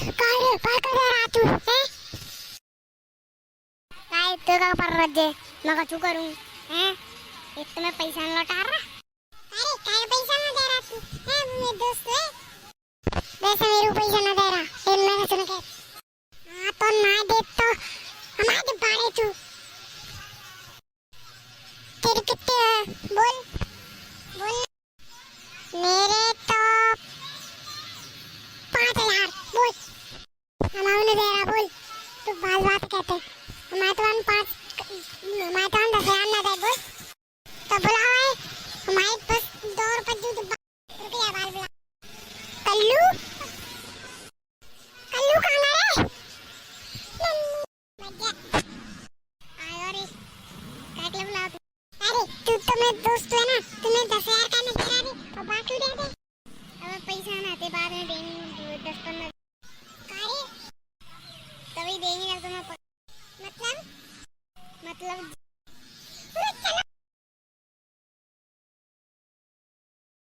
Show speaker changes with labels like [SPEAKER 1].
[SPEAKER 1] काय काय रहा तू हैं? काय तो का पर रजे मग तू करूं हैं? एक तो मैं पैसा न लौटा रहा। अरे काय पैसा न दे रहा तू हैं? वो मेरे दोस्त है वैसे मेरे को पैसा न दे रहा तेल में सुन के हाँ तो ना दे तो हमारे बारे तू तेरे कितने बोल बोल मेरे तो 5,000 बोल हमारे ने दे रहा बोल तू बात कहते हमारे तो 10,000 ना दे बोल तो बुलाओ है हमारे पास 2 रुपए दे तो रुपया बाल बुला कल्लू कल्लू कहाँ है मजा आयो रे क्या के बुलाओ अरे तू तो मेरे दोस्त है ना तुम्हें 10,000 का नहीं दे रहा रे और बाकी दे दे अब पैसा ना आते बाद में देंगे 10-15 तभी देंगे ना तुम्हें मतलब